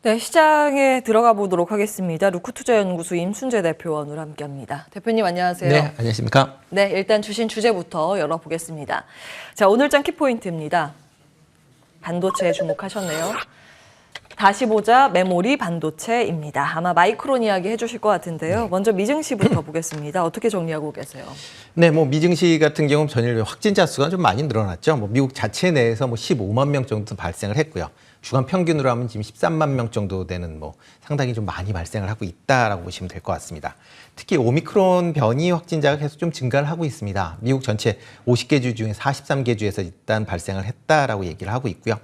네, 시장에 들어가 보도록 하겠습니다. 루크투자연구소 임순재 대표원으로 함께합니다. 대표님 안녕하세요. 네, 안녕하십니까? 네, 일단 주신 주제부터 열어보겠습니다. 자, 오늘장 키포인트입니다. 반도체에 주목하셨네요. 다시 보자 메모리 반도체입니다. 아마 마이크론 이야기 해주실 것 같은데요. 먼저 미증시부터 보겠습니다. 어떻게 정리하고 계세요? 네, 미증시 같은 경우는 전일 확진자 수가 좀 많이 늘어났죠. 미국 자체 내에서 15만 명 정도 발생을 했고요. 주간 평균으로 하면 지금 13만 명 정도 되는 상당히 좀 많이 발생을 하고 있다라고 보시면 될 것 같습니다. 특히 오미크론 변이 확진자가 계속 좀 증가를 하고 있습니다. 미국 전체 50개 주 중에 43개 주에서 일단 발생을 했다라고 얘기를 하고 있고요.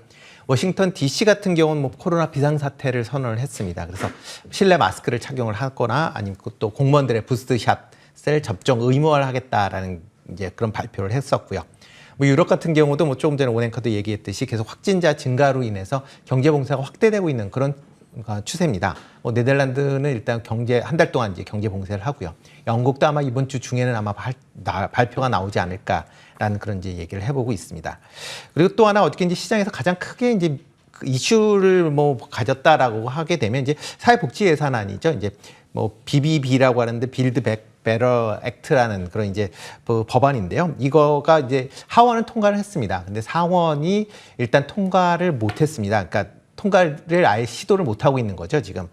워싱턴 DC 같은 경우는 코로나 비상사태를 선언을 했습니다. 그래서 실내 마스크를 착용을 하거나 아니면 또 공무원들의 부스트샷을 접종 의무화하겠다라는 이제 그런 발표를 했었고요. 유럽 같은 경우도 조금 전에 오앵커도 얘기했듯이 계속 확진자 증가로 인해서 경제 봉쇄가 확대되고 있는 그런 추세입니다. 네덜란드는 일단 한 달 동안 이제 경제 봉쇄를 하고요. 영국도 아마 이번 주 중에는 아마 발표가 나오지 않을까라는 그런 이제 얘기를 해보고 있습니다. 그리고 또 하나 어떻게 이제 시장에서 가장 크게 이제 이슈를 가졌다라고 하게 되면 이제 사회복지 예산안이죠. 이제 BBB라고 하는데 빌드 백 베러 액트라는 그런 이제 법안인데요. 이거가 이제 하원은 통과를 했습니다. 근데 상원이 일단 통과를 못했습니다. 그러니까 통과를 아예 시도를 못 하고 있는 거죠, 지금.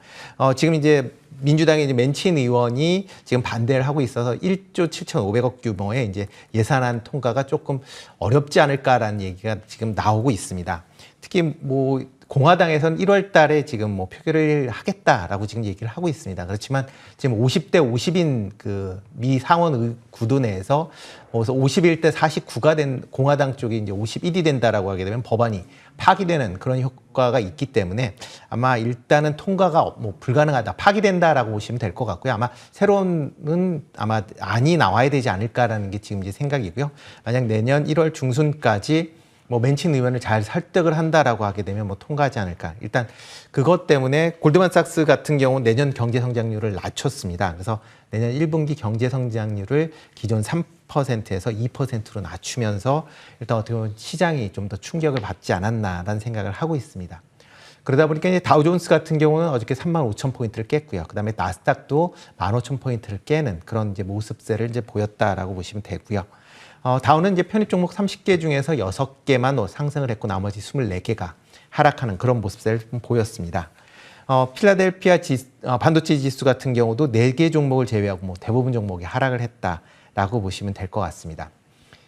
지금 이제 민주당의 이제 맨친 의원이 지금 반대를 하고 있어서 1조 7,500억 규모의 이제 예산안 통과가 조금 어렵지 않을까라는 얘기가 지금 나오고 있습니다. 특히 공화당에서는 1월 달에 지금 표결을 하겠다라고 지금 얘기를 하고 있습니다. 그렇지만 지금 50대 50인 그 미 상원 구도 내에서 51대 49가 된 공화당 쪽이 이제 51이 된다라고 하게 되면 법안이 파기되는 그런 효과가 있기 때문에 아마 일단은 통과가 불가능하다, 파기된다라고 보시면 될 것 같고요. 아마 새로운 아마 안이 나와야 되지 않을까라는 게 지금 이제 생각이고요. 만약 내년 1월 중순까지 맨친 의원을 잘 설득을 한다라고 하게 되면 통과하지 않을까. 일단 그것 때문에 골드만삭스 같은 경우 내년 경제 성장률을 낮췄습니다. 그래서 내년 1분기 경제 성장률을 기존 3%에서 2%로 낮추면서 일단 어떻게 보면 시장이 좀 더 충격을 받지 않았나라는 생각을 하고 있습니다. 그러다 보니까 이제 다우존스 같은 경우는 어저께 35,000포인트를 깼고요. 그다음에 나스닥도 15,000포인트를 깨는 그런 이제 모습세를 이제 보였다라고 보시면 되고요. 다우는 이제 편입 종목 30개 중에서 6개만 상승을 했고 나머지 24개가 하락하는 그런 모습을 보였습니다. 필라델피아 반도체 지수 같은 경우도 4개 종목을 제외하고 대부분 종목이 하락을 했다라고 보시면 될 것 같습니다.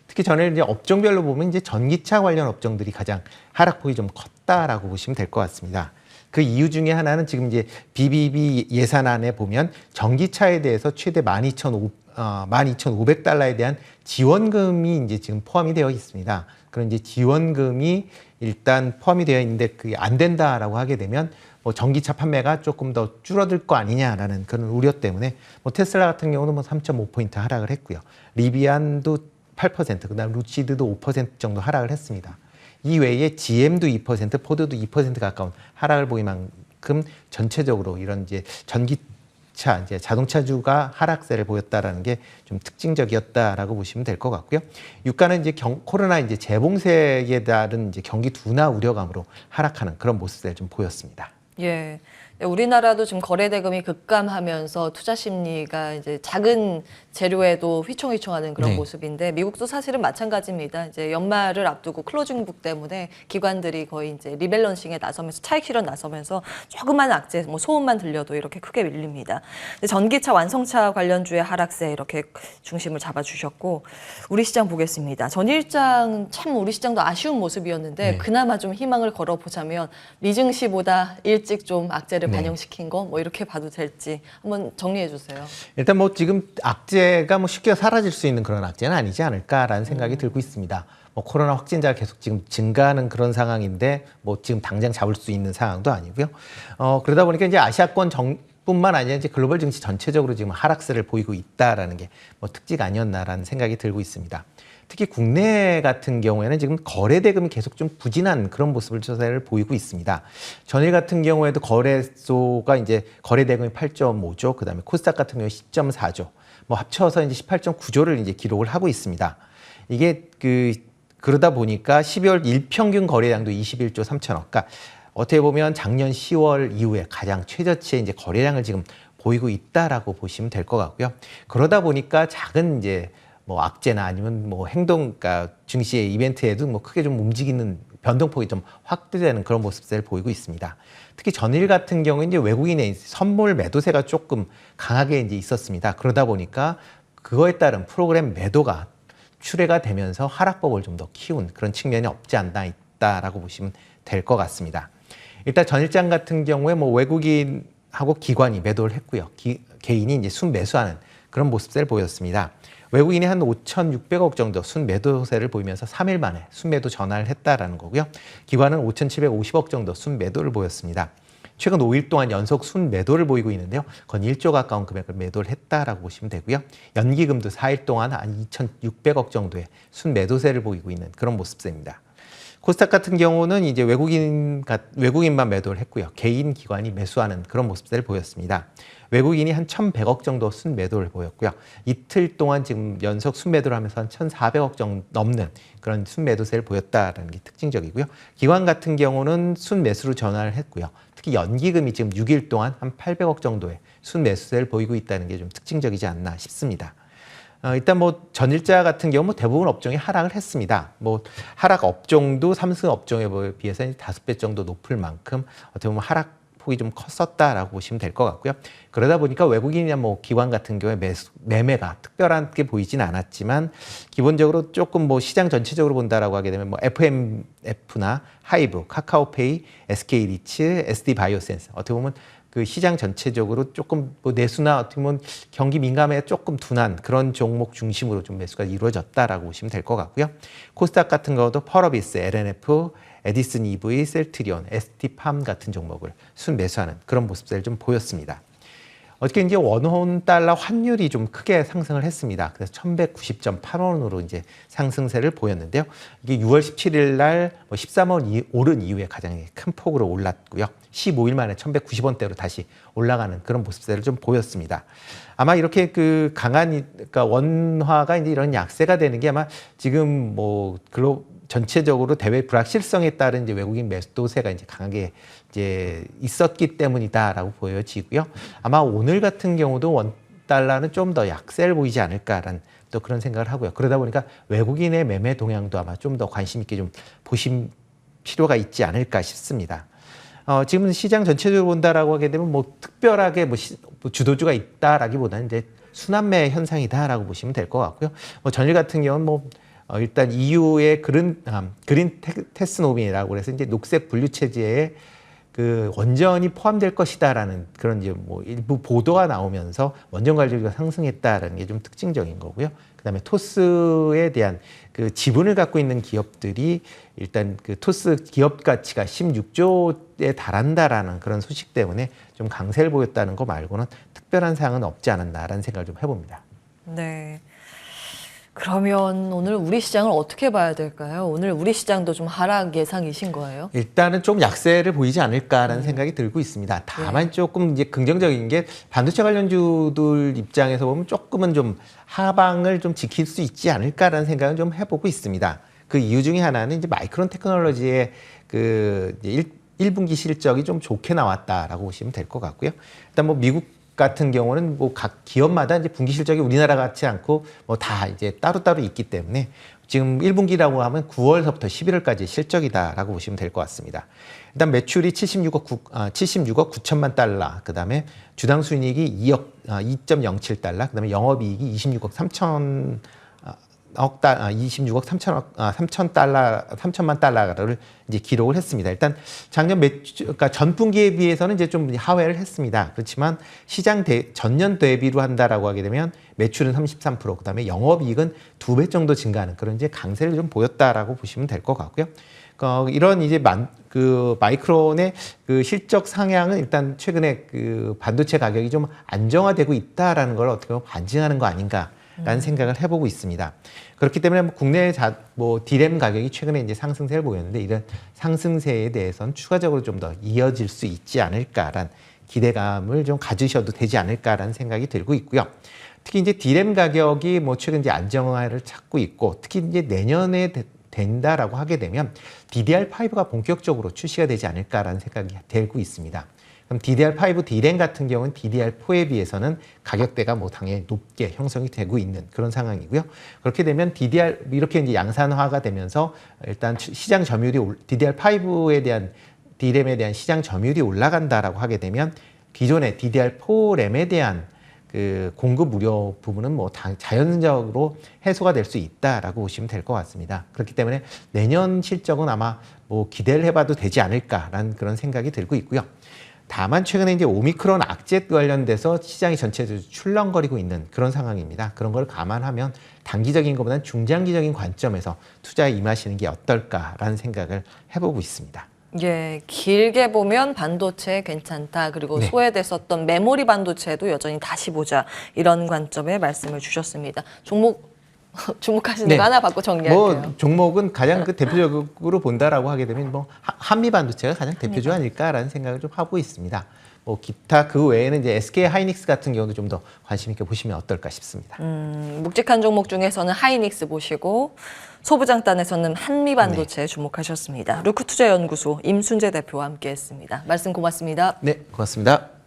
특히 전에 이제 업종별로 보면 이제 전기차 관련 업종들이 가장 하락폭이 좀 컸다라고 보시면 될 것 같습니다. 그 이유 중에 하나는 지금 이제 BBB 예산안에 보면 전기차에 대해서 최대 12,500달러에 대한 지원금이 이제 지금 포함이 되어 있습니다. 그런 이제 지원금이 일단 포함이 되어 있는데 그게 안 된다라고 하게 되면 전기차 판매가 조금 더 줄어들 거 아니냐라는 그런 우려 때문에 테슬라 같은 경우는 3.5포인트 하락을 했고요. 리비안도 8%, 그다음 루치드도 5% 정도 하락을 했습니다. 이 외에 GM도 2%, 포드도 2% 가까운 하락을 보인 만큼 전체적으로 이런 이제 전기차, 이제 자동차주가 하락세를 보였다라는 게 좀 특징적이었다라고 보시면 될 것 같고요. 유가는 이제 코로나 이제 재봉쇄에 따른 이제 경기 둔화 우려감으로 하락하는 그런 모습을 좀 보였습니다. 예. 우리나라도 지금 거래 대금이 급감하면서 투자 심리가 이제 작은 재료에도 휘청휘청하는 그런 모습인데 미국도 사실은 마찬가지입니다. 이제 연말을 앞두고 클로징북 때문에 기관들이 거의 이제 리밸런싱에 나서면서 차익 실현 나서면서 조그만 악재, 소음만 들려도 이렇게 크게 밀립니다. 전기차, 완성차 관련주의 하락세 이렇게 중심을 잡아주셨고 우리 시장 보겠습니다. 전일장 참 우리 시장도 아쉬운 모습이었는데 그나마 좀 희망을 걸어보자면 미증시보다 일찍 좀 악재를 반영시킨 거 이렇게 봐도 될지 한번 정리해 주세요. 일단 지금 악재가 쉽게 사라질 수 있는 그런 악재는 아니지 않을까라는 생각이 들고 있습니다. 코로나 확진자가 계속 지금 증가하는 그런 상황인데 지금 당장 잡을 수 있는 상황도 아니고요. 그러다 보니까 이제 아시아권 뿐만 아니라 이제 글로벌 증시 전체적으로 지금 하락세를 보이고 있다라는 게 특징 아니었나라는 생각이 들고 있습니다. 특히 국내 같은 경우에는 지금 거래 대금이 계속 좀 부진한 그런 모습을 조사를 보이고 있습니다. 전일 같은 경우에도 거래소가 이제 거래 대금이 8.5조, 그다음에 코스닥 같은 경우 10.4조, 합쳐서 이제 18.9조를 이제 기록을 하고 있습니다. 이게 그러다 보니까 12월 일평균 거래량도 21조 3천억. 그러니까 어떻게 보면 작년 10월 이후에 가장 최저치의 이제 거래량을 지금 보이고 있다라고 보시면 될 것 같고요. 그러다 보니까 작은 이제 뭐 악재나 아니면 뭐 행동, 그러니까 증시의 이벤트에도 뭐 크게 좀 움직이는 변동폭이 좀 확대되는 그런 모습을 보이고 있습니다. 특히 전일 같은 경우에 이제 외국인의 선물 매도세가 조금 강하게 이제 있었습니다. 그러다 보니까 그거에 따른 프로그램 매도가 출회가 되면서 하락폭을 좀 더 키운 그런 측면이 없지 않나 있다라고 보시면 될 것 같습니다. 일단 전일장 같은 경우에 뭐 외국인하고 기관이 매도를 했고요. 개인이 이제 순매수하는 그런 모습을 보였습니다. 외국인이 한 5,600억 정도 순매도세를 보이면서 3일 만에 순매도 전환을 했다라는 거고요. 기관은 5,750억 정도 순매도를 보였습니다. 최근 5일 동안 연속 순매도를 보이고 있는데요. 건 1조 가까운 금액을 매도를 했다라고 보시면 되고요. 연기금도 4일 동안 한 2,600억 정도의 순매도세를 보이고 있는 그런 모습입니다. 코스닥 같은 경우는 이제 외국인만 매도를 했고요. 개인 기관이 매수하는 그런 모습들을 보였습니다. 외국인이 한 1,100억 정도 순매도를 보였고요. 이틀 동안 지금 연속 순매도를 하면서 한 1,400억 정도 넘는 그런 순매도세를 보였다는 게 특징적이고요. 기관 같은 경우는 순매수로 전환을 했고요. 특히 연기금이 지금 6일 동안 한 800억 정도의 순매수세를 보이고 있다는 게 좀 특징적이지 않나 싶습니다. 일단 뭐 전일자 같은 경우 대부분 업종이 하락을 했습니다. 뭐 하락 업종도 삼성 업종에 비해서 5배 정도 높을 만큼 어떻게 보면 하락폭이 좀 컸었다라고 보시면 될 것 같고요. 그러다 보니까 외국인이나 뭐 기관 같은 경우에 매매가 특별하게 보이진 않았지만 기본적으로 조금 뭐 시장 전체적으로 본다라고 하게 되면 뭐 FMF나 하이브, 카카오페이, SK리츠, SD바이오센스 어떻게 보면 그 시장 전체적으로 조금 뭐 내수나 어떻게 보면 경기 민감에 조금 둔한 그런 종목 중심으로 좀 매수가 이루어졌다라고 보시면 될 것 같고요. 코스닥 같은 경우도 펄어비스, LNF, 에디슨 EV, 셀트리온, ST팜 같은 종목을 순매수하는 그런 모습들을 좀 보였습니다. 어저께 이제 원혼 달러 환율이 좀 크게 상승을 했습니다. 그래서 1,190.8원으로 이제 상승세를 보였는데요. 이게 6월 17일 날 13원 오른 이후에 가장 큰 폭으로 올랐고요. 15일 만에 1,190원대로 다시 올라가는 그런 모습들을 좀 보였습니다. 아마 이렇게 그 강한, 그러니까 원화가 이제 이런 약세가 되는 게 아마 지금 뭐 전체적으로 대외 불확실성에 따른 이제 외국인 매도세가 이제 강하게 이제 있었기 때문이다라고 보여지고요. 아마 오늘 같은 경우도 원 달러는 좀 더 약세를 보이지 않을까라는 또 그런 생각을 하고요. 그러다 보니까 외국인의 매매 동향도 아마 좀 더 관심 있게 좀 보실 필요가 있지 않을까 싶습니다. 지금 시장 전체적으로 본다라고 하게 되면 뭐 특별하게 뭐 주도주가 있다라기보다는 이제 순환매 현상이다라고 보시면 될 것 같고요. 뭐 전일 같은 경우는 뭐 일단 EU의 그린 테스노미라고 해서 이제 녹색 분류 체제에 그 원전이 포함될 것이다라는 그런 이제 뭐 일부 보도가 나오면서 원전 관리비가 상승했다라는 게 좀 특징적인 거고요. 그다음에 토스에 대한 그 지분을 갖고 있는 기업들이 일단 그 토스 기업 가치가 16조에 달한다라는 그런 소식 때문에 좀 강세를 보였다는 거 말고는 특별한 사항은 없지 않았나라는 생각을 좀 해봅니다. 네. 그러면 오늘 우리 시장을 어떻게 봐야 될까요? 오늘 우리 시장도 좀 하락 예상이신 거예요? 일단은 좀 약세를 보이지 않을까라는 생각이 들고 있습니다. 다만 조금 이제 긍정적인 게 반도체 관련주들 입장에서 보면 조금은 좀 하방을 좀 지킬 수 있지 않을까라는 생각을 좀 해보고 있습니다. 그 이유 중에 하나는 이제 마이크론 테크놀로지의 그 1분기 실적이 좀 좋게 나왔다라고 보시면 될 것 같고요. 일단 뭐 미국 같은 경우는 뭐 각 기업마다 이제 분기 실적이 우리나라 같지 않고 뭐 다 이제 따로따로 있기 때문에 지금 1분기라고 하면 9월서부터 11월까지 실적이다라고 보시면 될 것 같습니다. 일단 매출이 76억 9천만 달러, 그 다음에 주당 순이익이 2.07 달러, 그 다음에 영업이익이 26억 3천만 달러를 이제 기록을 했습니다. 일단 작년 그러니까 전분기에 비해서는 이제 좀 하회를 했습니다. 그렇지만 시장 전년 대비로 한다라고 하게 되면 매출은 33%, 그다음에 영업이익은 2배 정도 증가하는 그런 이제 강세를 좀 보였다라고 보시면 될 것 같고요. 이런 이제 마이크론의 그 실적 상향은 일단 최근에 그 반도체 가격이 좀 안정화되고 있다라는 걸 어떻게 보면 반증하는 거 아닌가. 라는 생각을 해보고 있습니다. 그렇기 때문에 국내 디램 가격이 최근에 이제 상승세를 보였는데 이런 상승세에 대해서는 추가적으로 좀 더 이어질 수 있지 않을까라는 기대감을 좀 가지셔도 되지 않을까라는 생각이 들고 있고요. 특히 이제 디램 가격이 뭐 최근 이제 안정화를 찾고 있고 특히 이제 내년에 된다라고 하게 되면 DDR5가 본격적으로 출시가 되지 않을까라는 생각이 들고 있습니다. 그럼 DDR5 D램 같은 경우는 DDR4에 비해서는 가격대가 뭐 당연히 높게 형성이 되고 있는 그런 상황이고요. 그렇게 되면 이렇게 이제 양산화가 되면서 일단 시장 점유율이 DDR5에 대한 D램에 대한 시장 점유율이 올라간다라고 하게 되면 기존의 DDR4 램에 대한 그 공급 우려 부분은 뭐 자연적으로 해소가 될 수 있다라고 보시면 될 것 같습니다. 그렇기 때문에 내년 실적은 아마 뭐 기대를 해봐도 되지 않을까라는 그런 생각이 들고 있고요. 다만 최근에 이제 오미크론 악재 관련돼서 시장이 전체적으로 출렁거리고 있는 그런 상황입니다. 그런 걸 감안하면 단기적인 것보다는 중장기적인 관점에서 투자에 임하시는 게 어떨까라는 생각을 해보고 있습니다. 예, 길게 보면 반도체 괜찮다. 그리고 네. 소외됐었던 메모리 반도체도 여전히 다시 보자. 이런 관점의 말씀을 주셨습니다. 주목하시는 네. 거 하나 받고 정리할게요. 뭐 종목은 가장 그 대표적으로 본다라고 하게 되면 뭐 한미 반도체가 가장 대표적 아닐까라는 생각을 좀 하고 있습니다. 뭐 기타 그 외에는 이제 SK 하이닉스 같은 경우도 좀 더 관심 있게 보시면 어떨까 싶습니다. 묵직한 종목 중에서는 하이닉스 보시고 소부장단에서는 한미 반도체 주목하셨습니다. 루크투자연구소 임순재 대표와 함께했습니다. 말씀 고맙습니다. 네, 고맙습니다.